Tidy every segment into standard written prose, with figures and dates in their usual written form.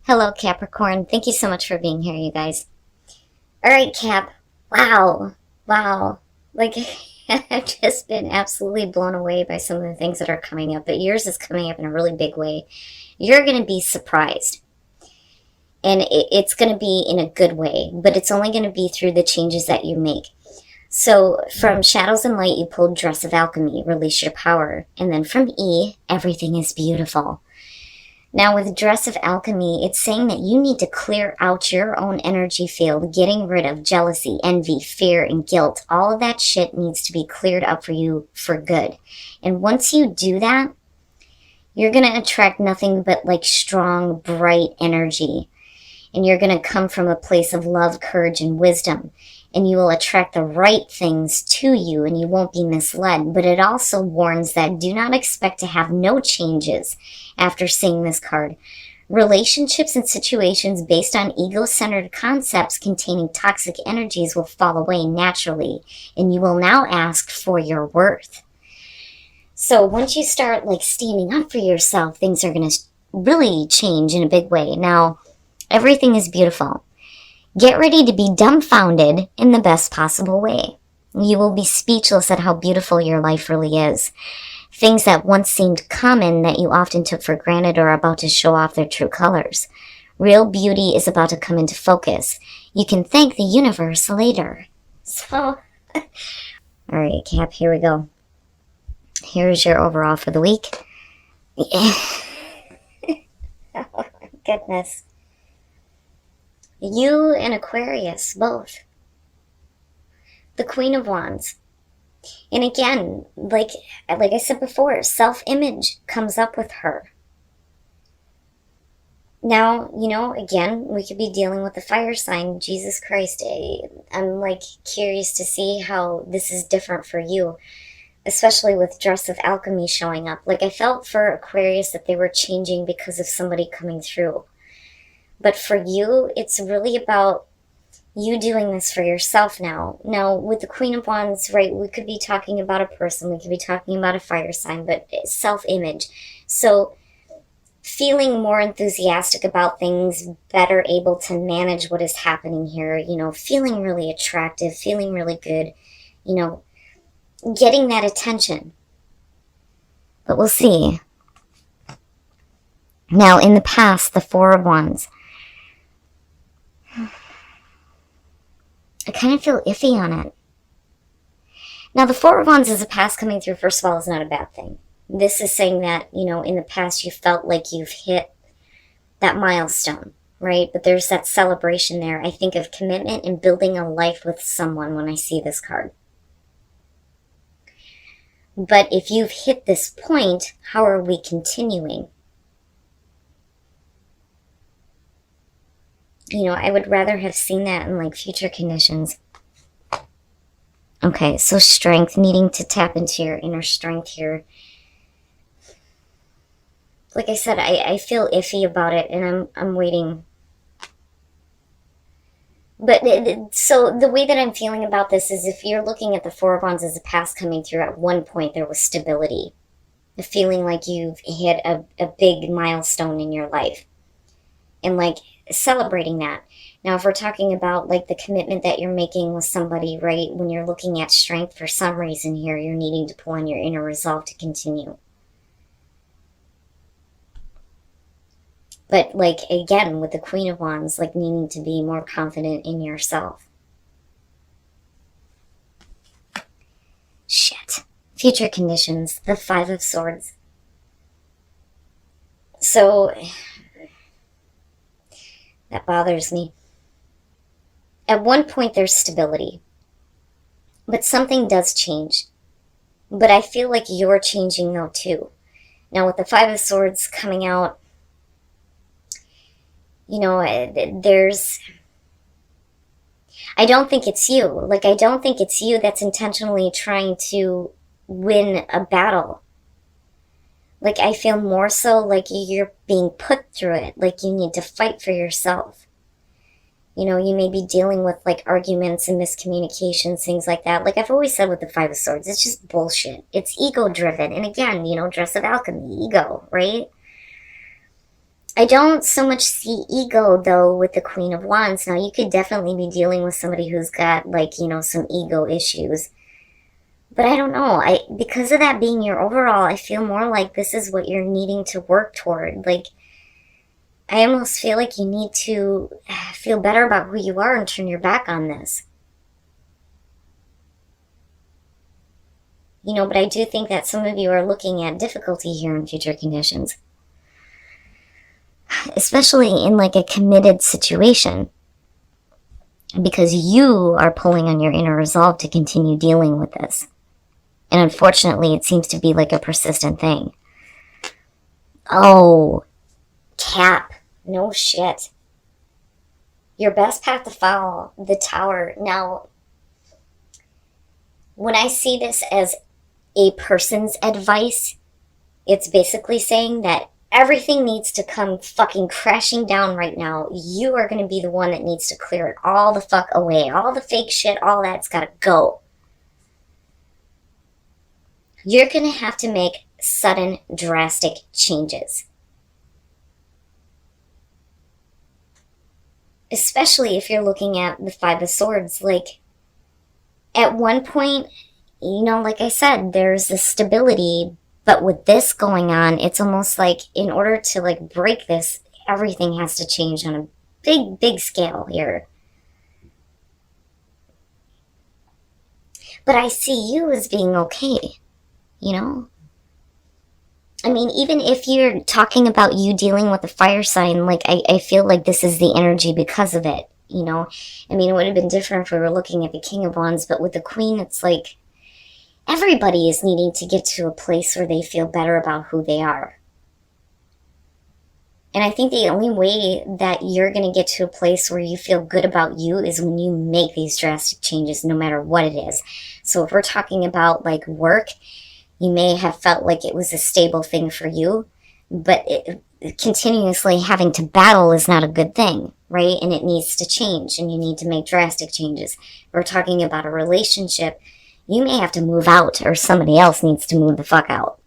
Hello, Capricorn. Thank you so much for being here, you guys. All right, Cap. Wow. Wow. Like, I've just been absolutely blown away by some of the things that are coming up, but yours is coming up in a really big way. You're going to be surprised, and it's going to be in a good way, but it's only going to be through the changes that you make. So, from Shadows and Light, you pulled Dress of Alchemy, Release Your Power. And then from E, Everything is Beautiful. Now, with Dress of Alchemy, it's saying that you need to clear out your own energy field, getting rid of jealousy, envy, fear, and guilt. All of that shit needs to be cleared up for you for good. And once you do that, you're going to attract nothing but like strong, bright energy. And you're going to come from a place of love, courage, and wisdom. And you will attract the right things to you, and you won't be misled. But it also warns that do not expect to have no changes after seeing this card. Relationships and situations based on ego-centered concepts containing toxic energies will fall away naturally, and you will now ask for your worth. So once you start like standing up for yourself, things are going to really change in a big way. Now, everything is beautiful. Get ready to be dumbfounded in the best possible way. You will be speechless at how beautiful your life really is. Things that once seemed common that you often took for granted are about to show off their true colors. Real beauty is about to come into focus. You can thank the universe later. So, alright, Cap, here we go. Here's your overall for the week. Oh my goodness. You and Aquarius, both. The Queen of Wands. And again, like I said before, self-image comes up with her. Now, again, we could be dealing with the fire sign. Jesus Christ, I'm like curious to see how this is different for you, especially with Dress of Alchemy showing up. Like I felt for Aquarius that they were changing because of somebody coming through. But for you, it's really about you doing this for yourself now. Now, with the Queen of Wands, right, we could be talking about a person, we could be talking about a fire sign, but self-image. So, feeling more enthusiastic about things, better able to manage what is happening here, feeling really attractive, feeling really good, getting that attention. But we'll see. Now, in the past, the Four of Wands, I kind of feel iffy on it. Now, the Four of Wands as a past coming through, first of all, is not a bad thing. This is saying that, in the past you felt like you've hit that milestone, right? But there's that celebration there. I think of commitment and building a life with someone when I see this card. But if you've hit this point, how are we continuing? I would rather have seen that in like future conditions. Okay, so strength, needing to tap into your inner strength here. Like I said, I feel iffy about it, and I'm waiting. But so the way that I'm feeling about this is if you're looking at the Four of Wands as a past coming through, at one point there was stability. The feeling like you've hit a big milestone in your life. And like celebrating that. Now, if we're talking about like the commitment that you're making with somebody, right, when you're looking at strength, for some reason here, you're needing to pull on your inner resolve to continue. But like, again, with the Queen of Wands, like needing to be more confident in yourself. Shit. Future conditions, the Five of Swords. So that bothers me. At one point, there's stability. But something does change. But I feel like you're changing though, too. Now, with the Five of Swords coming out, there's... I don't think it's you. Like, I don't think it's you that's intentionally trying to win a battle. Like, I feel more so like you're being put through it. Like, you need to fight for yourself. You may be dealing with, like, arguments and miscommunications, things like that. Like I've always said with the Five of Swords, it's just bullshit. It's ego-driven. And again, Dress of Alchemy, ego, right? I don't so much see ego, though, with the Queen of Wands. Now, you could definitely be dealing with somebody who's got, like, you know, some ego issues. But I don't know. Because of that being your overall, I feel more like this is what you're needing to work toward. Like, I almost feel like you need to feel better about who you are and turn your back on this. You know, but I do think that some of you are looking at difficulty here in future conditions. Especially in like a committed situation. Because you are pulling on your inner resolve to continue dealing with this. And unfortunately, it seems to be like a persistent thing. Oh, Cap. No shit. Your best path to follow, the Tower. Now, when I see this as a person's advice, it's basically saying that everything needs to come fucking crashing down right now. You are going to be the one that needs to clear it all the fuck away. All the fake shit, all that's got to go. You're going to have to make sudden, drastic changes. Especially if you're looking at the Five of Swords. Like, at one point, you know, like I said, there's this stability, but with this going on, it's almost like in order to, like, break this, everything has to change on a big, big scale here. But I see you as being okay, you know? I mean, even if you're talking about you dealing with a fire sign, like, I feel like this is the energy because of it, you know? I mean, it would have been different if we were looking at the King of Wands, but with the Queen, it's like, everybody is needing to get to a place where they feel better about who they are. And I think the only way that you're going to get to a place where you feel good about you is when you make these drastic changes, no matter what it is. So if we're talking about, like, work, you may have felt like it was a stable thing for you, but continuously having to battle is not a good thing, right? And it needs to change, and you need to make drastic changes. If we're talking about a relationship, you may have to move out, or somebody else needs to move the fuck out.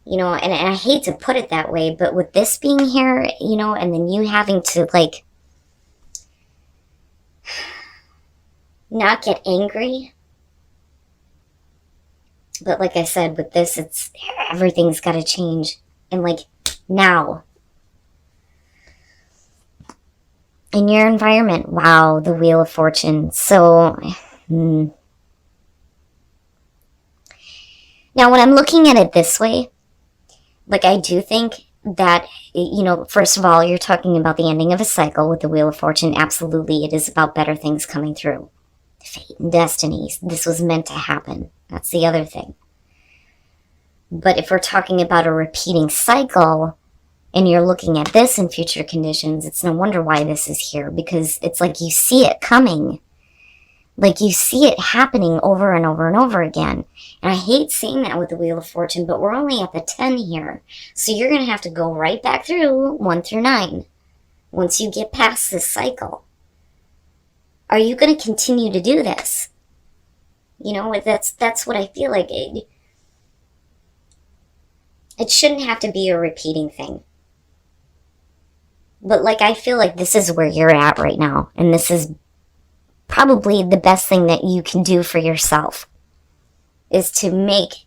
You know, and I hate to put it that way, but with this being here, you know, and then you having to, like, not get angry. But like I said, with this, it's everything's got to change. And, like, now. In your environment, wow, the Wheel of Fortune. So, now when I'm looking at it this way, like, I do think that, you know, first of all, you're talking about the ending of a cycle with the Wheel of Fortune. Absolutely, it is about better things coming through. Fate and destiny. This was meant to happen. That's the other thing. But if we're talking about a repeating cycle, and you're looking at this in future conditions, it's no wonder why this is here, because it's like you see it coming. Like, you see it happening over and over and over again. And I hate seeing that with the Wheel of Fortune, but we're only at the 10 here. So you're going to have to go right back through 1 through 9 once you get past this cycle. Are you going to continue to do this? You know, that's what I feel like. It shouldn't have to be a repeating thing. But, like, I feel like this is where you're at right now. And this is probably the best thing that you can do for yourself. Is to make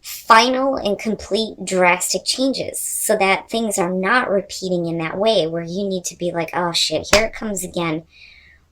final and complete drastic changes. So that things are not repeating in that way. Where you need to be like, oh shit, here it comes again.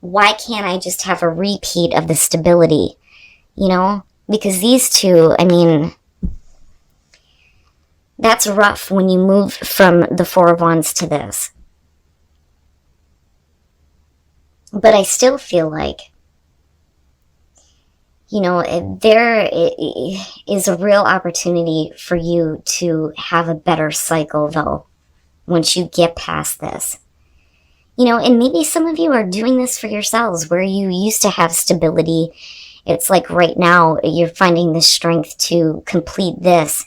Why can't I just have a repeat of the stability? You know? Because these two, I mean, that's rough when you move from the Four of Wands to this. But I still feel like, you know, there is a real opportunity for you to have a better cycle, though, once you get past this. You know, and maybe some of you are doing this for yourselves, where you used to have stability. It's like right now you're finding the strength to complete this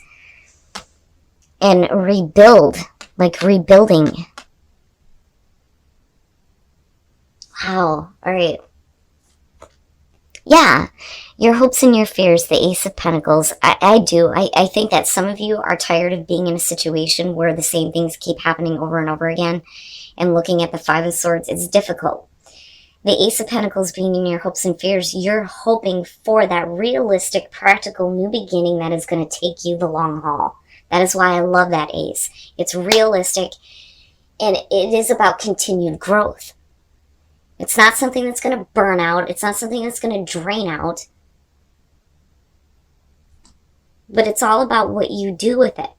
and rebuild, like rebuilding. Wow. All right. Yeah, your hopes and your fears, the Ace of Pentacles. I do. I think that some of you are tired of being in a situation where the same things keep happening over and over again. And looking at the Five of Swords, it's difficult. The Ace of Pentacles being in your hopes and fears, you're hoping for that realistic, practical new beginning that is going to take you the long haul. That is why I love that Ace. It's realistic, and it is about continued growth. It's not something that's going to burn out. It's not something that's going to drain out. But it's all about what you do with it.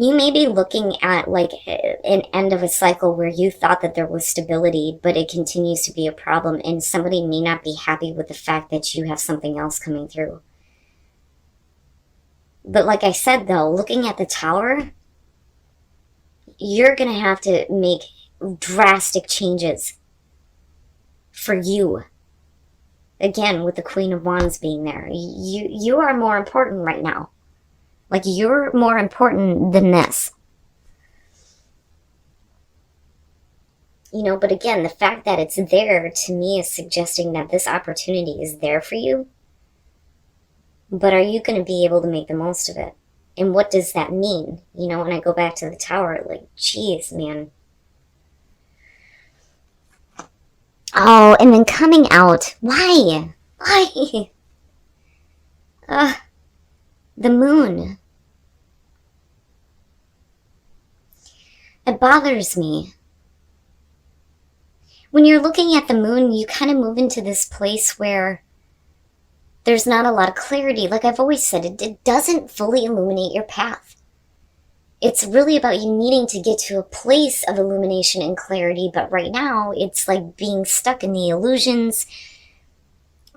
You may be looking at like an end of a cycle where you thought that there was stability, but it continues to be a problem, and somebody may not be happy with the fact that you have something else coming through. But like I said though, looking at the Tower, you're going to have to make drastic changes for you. Again, with the Queen of Wands being there, you are more important right now. Like, you're more important than this. You know, but again, the fact that it's there to me is suggesting that this opportunity is there for you. But are you going to be able to make the most of it? And what does that mean? You know, when I go back to the Tower, like, geez, man. Oh, and then coming out. Why? Why? The Moon. It bothers me. When you're looking at the Moon, you kind of move into this place where there's not a lot of clarity. Like I've always said, it doesn't fully illuminate your path. It's really about you needing to get to a place of illumination and clarity, but right now it's like being stuck in the illusions,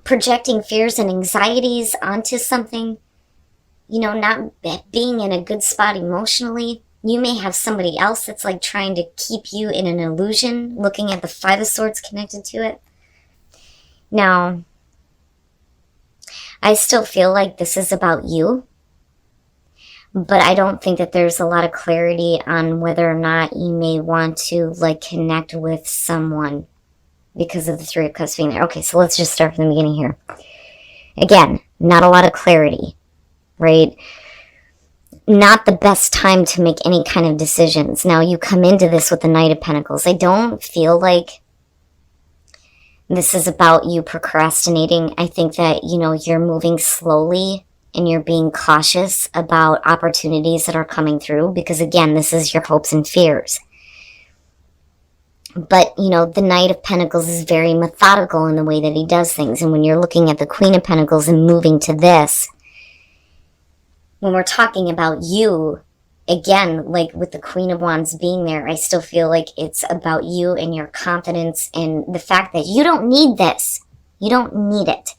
projecting fears and anxieties onto something, you know, not being in a good spot emotionally. You may have somebody else that's like trying to keep you in an illusion, looking at the Five of Swords connected to it. Now, I still feel like this is about you, but I don't think that there's a lot of clarity on whether or not you may want to like connect with someone because of the Three of Cups being there. Okay, so let's just start from the beginning here. Again, not a lot of clarity, right? Not the best time to make any kind of decisions. Now, you come into this with the Knight of Pentacles. I don't feel like this is about you procrastinating. I think that, you know, you're moving slowly and you're being cautious about opportunities that are coming through because, again, this is your hopes and fears. But, you know, the Knight of Pentacles is very methodical in the way that he does things. And when you're looking at the Queen of Pentacles and moving to this, when we're talking about you, again, like with the Queen of Wands being there, I still feel like it's about you and your confidence and the fact that you don't need this. You don't need it.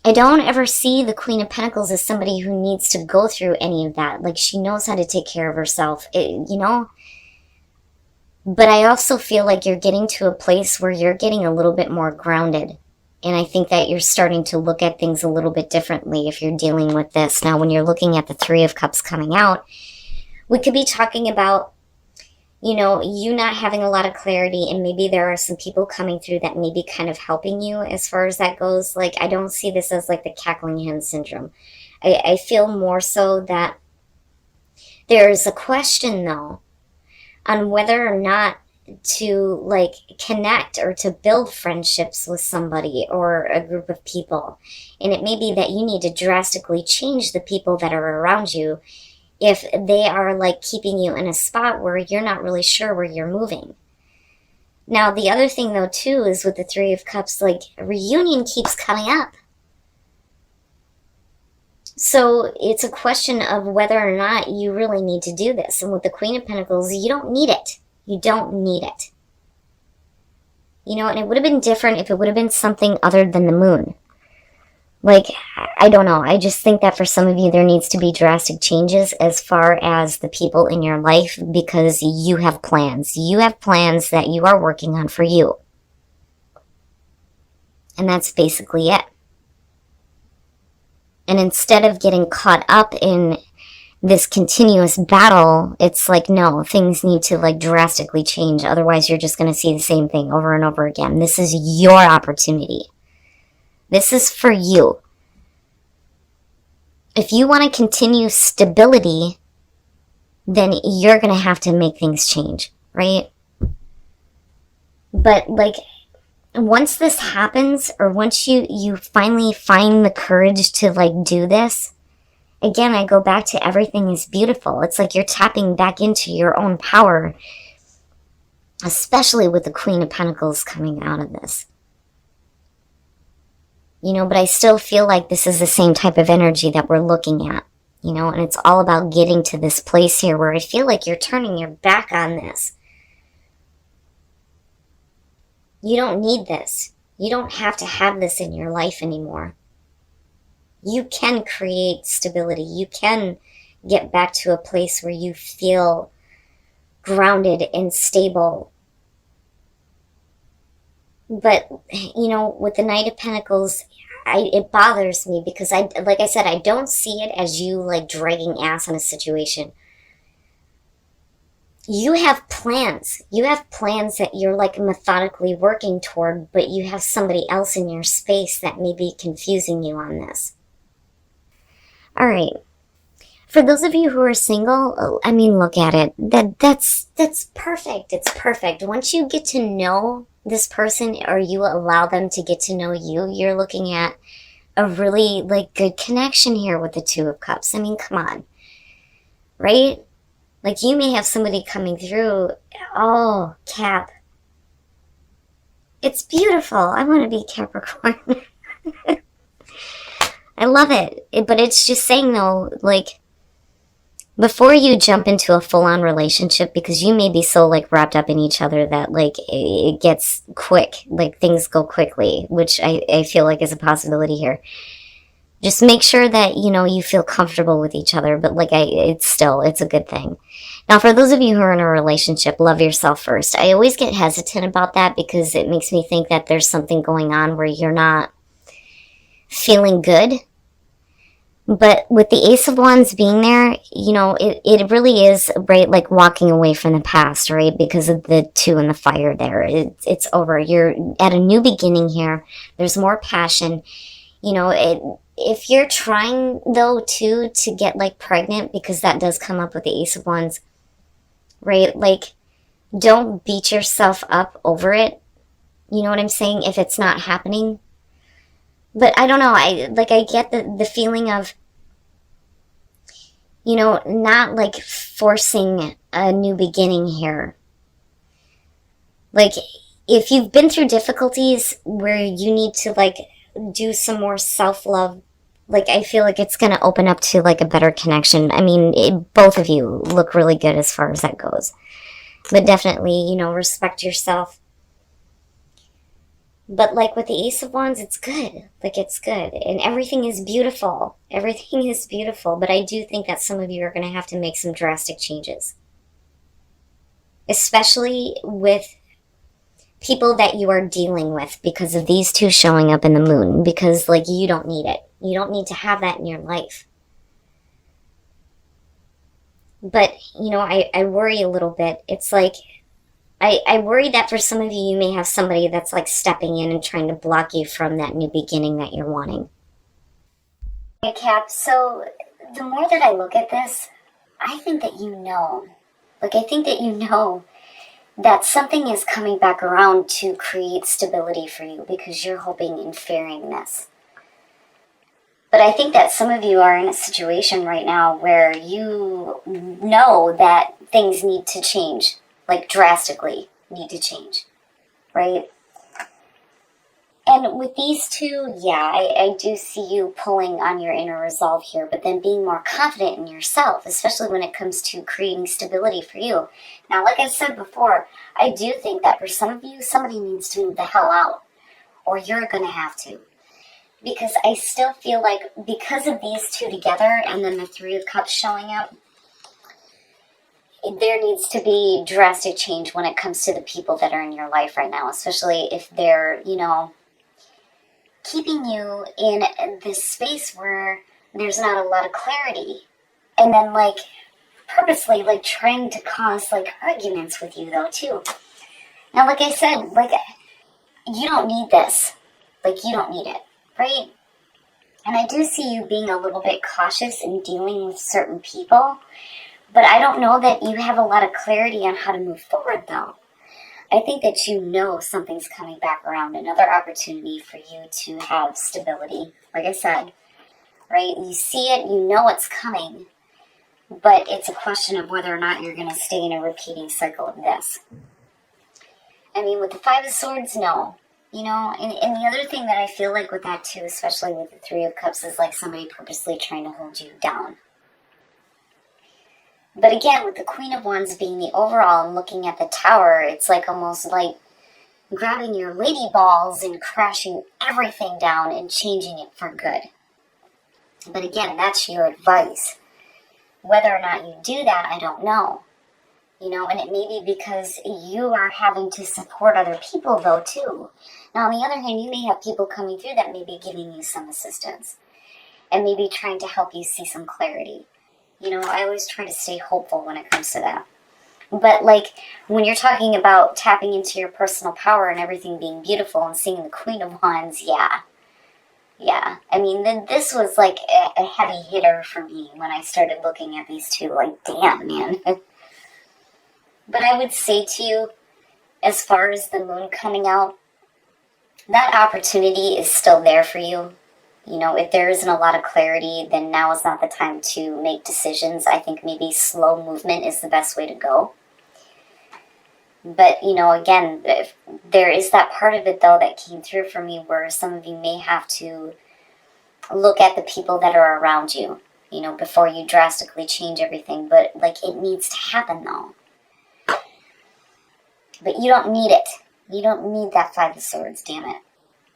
I don't ever see the Queen of Pentacles as somebody who needs to go through any of that. Like, she knows how to take care of herself, you know? But I also feel like you're getting to a place where you're getting a little bit more grounded. And I think that you're starting to look at things a little bit differently if you're dealing with this. Now, when you're looking at the Three of Cups coming out, we could be talking about, you know, you not having a lot of clarity, and maybe there are some people coming through that may be kind of helping you as far as that goes. Like, I don't see this as like the cackling hen syndrome. I feel more so that there's a question, though, on whether or not to like connect or to build friendships with somebody or a group of people. And it may be that you need to drastically change the people that are around you if they are like keeping you in a spot where you're not really sure where you're moving. Now, the other thing though too is with the Three of Cups, like reunion keeps coming up. So it's a question of whether or not you really need to do this. And with the Queen of Pentacles, you don't need it. You don't need it. You know, and it would have been different if it would have been something other than the Moon. Like, I don't know. I just think that for some of you, there needs to be drastic changes as far as the people in your life because you have plans. You have plans that you are working on for you. And that's basically it. And instead of getting caught up in this continuous battle, it's like, no, things need to like drastically change. Otherwise, you're just going to see the same thing over and over again. This is your opportunity. This is for you. If you want to continue stability, then you're going to have to make things change, right? But like, once this happens, or once you finally find the courage to like do this, again, I go back to everything is beautiful. It's like you're tapping back into your own power, especially with the Queen of Pentacles coming out of this. You know, but I still feel like this is the same type of energy that we're looking at, you know, and it's all about getting to this place here where I feel like you're turning your back on this. You don't need this. You don't have to have this in your life anymore. You can create stability. You can get back to a place where you feel grounded and stable. But, you know, with the Knight of Pentacles, it bothers me because, like I said, I don't see it as you like dragging ass in a situation. You have plans. You have plans that you're like methodically working toward, but you have somebody else in your space that may be confusing you on this. All right. For those of you who are single, I mean, look at it. That's perfect. It's perfect. Once you get to know this person, or you allow them to get to know you, you're looking at a really like good connection here with the Two of Cups. I mean, come on. Right? Like, you may have somebody coming through. Oh, Cap. It's beautiful. I want to be Capricorn. I love it. But it's just saying, though, like, before you jump into a full-on relationship, because you may be so, like, wrapped up in each other that, like, it gets quick. Like, things go quickly, which I feel like is a possibility here. Just make sure that, you know, you feel comfortable with each other. But, like, it's a good thing. Now, for those of you who are in a relationship, love yourself first. I always get hesitant about that because it makes me think that there's something going on where you're not feeling good. But with the Ace of Wands being there, you know, it really is, right, like walking away from the past, right? Because of the two and the fire there. It's over. You're at a new beginning here. There's more passion. You know, if you're trying, though, to get, like, pregnant, because that does come up with the Ace of Wands, right? Like, don't beat yourself up over it. You know what I'm saying? If it's not happening. But I don't know. I get the feeling of, you know, not like forcing a new beginning here. Like, if you've been through difficulties where you need to like do some more self-love, like, I feel like it's going to open up to like a better connection. I mean, both of you look really good as far as that goes. But definitely, you know, respect yourself. But like with the Ace of Wands, it's good. Like, it's good. And everything is beautiful. Everything is beautiful. But I do think that some of you are going to have to make some drastic changes. Especially with people that you are dealing with because of these two showing up in the moon. Because, like, you don't need it. You don't need to have that in your life. But, you know, I worry a little bit. It's like, I worry that for some of you, you may have somebody that's like stepping in and trying to block you from that new beginning that you're wanting. Okay, Cap, so the more that I look at this, I think that you know. Like, I think that you know that something is coming back around to create stability for you because you're hoping and fearing this. But I think that some of you are in a situation right now where you know that things need to change. Like, drastically need to change, right? And with these two, yeah, I do see you pulling on your inner resolve here, but then being more confident in yourself, especially when it comes to creating stability for you. Now, like I said before, I do think that for some of you, somebody needs to move the hell out, or you're going to have to. Because I still feel like because of these two together and then the Three of Cups showing up, there needs to be drastic change when it comes to the people that are in your life right now, especially if they're, you know, keeping you in this space where there's not a lot of clarity And then, like, purposely, like, trying to cause, like, arguments with you, though, too. Now, like I said, like, you don't need this. Like, you don't need it, right? And I do see you being a little bit cautious in dealing with certain people, but I don't know that you have a lot of clarity on how to move forward, though. I think that you know something's coming back around, another opportunity for you to have stability. Like I said, right? You see it, you know it's coming, but it's a question of whether or not you're going to stay in a repeating cycle of this. I mean, with the Five of Swords, no. You know, and the other thing that I feel like with that too, especially with the Three of Cups, is like somebody purposely trying to hold you down. But again, with the Queen of Wands being the overall and looking at the Tower, it's like almost like grabbing your lady balls and crashing everything down and changing it for good. But again, that's your advice. Whether or not you do that, I don't know. You know, and it may be because you are having to support other people, though, too. Now, on the other hand, you may have people coming through that may be giving you some assistance and maybe trying to help you see some clarity. You know, I always try to stay hopeful when it comes to that. But, like, when you're talking about tapping into your personal power and everything being beautiful and seeing the Queen of Wands, yeah. I mean, then this was, like, a heavy hitter for me when I started looking at these two. Like, damn, man. But I would say to you, as far as the moon coming out, that opportunity is still there for you. You know, if there isn't a lot of clarity, then now is not the time to make decisions. I think maybe slow movement is the best way to go. But, you know, again, there is that part of it, though, that came through for me where some of you may have to look at the people that are around you, you know, before you drastically change everything. But, like, it needs to happen, though. But you don't need it. You don't need that Five of Swords, damn it.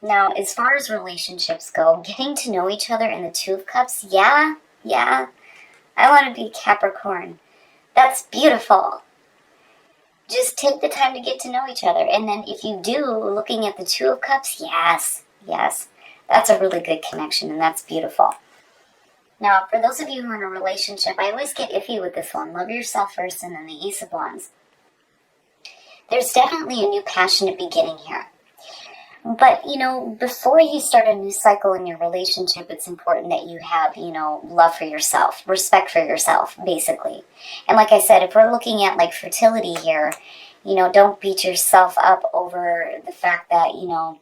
Now, as far as relationships go, getting to know each other in the Two of Cups, yeah. I want to be Capricorn. That's beautiful. Just take the time to get to know each other. And then if you do, looking at the Two of Cups, yes. That's a really good connection, and that's beautiful. Now, for those of you who are in a relationship, I always get iffy with this one. Love yourself first, and then the Ace of Wands. There's definitely a new passionate beginning here. But, you know, before you start a new cycle in your relationship, it's important that you have, you know, love for yourself, respect for yourself, basically. And like I said, if we're looking at, like, fertility here, you know, don't beat yourself up over the fact that, you know,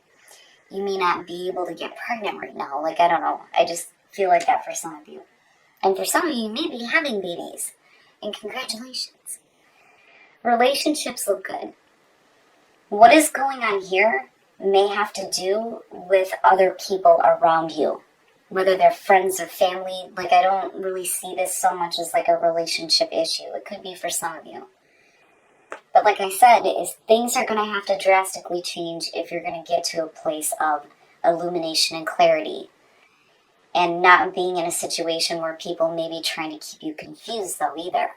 you may not be able to get pregnant right now. Like, I don't know. I just feel like that for some of you. And for some of you, you may be having babies. And congratulations. Relationships look good. What is going on here may have to do with other people around you, whether they're friends or family. Like, I don't really see this so much as like a relationship issue. It could be for some of you. But like I said, things are going to have to drastically change if you're going to get to a place of illumination and clarity, and not being in a situation where people may be trying to keep you confused, though, either.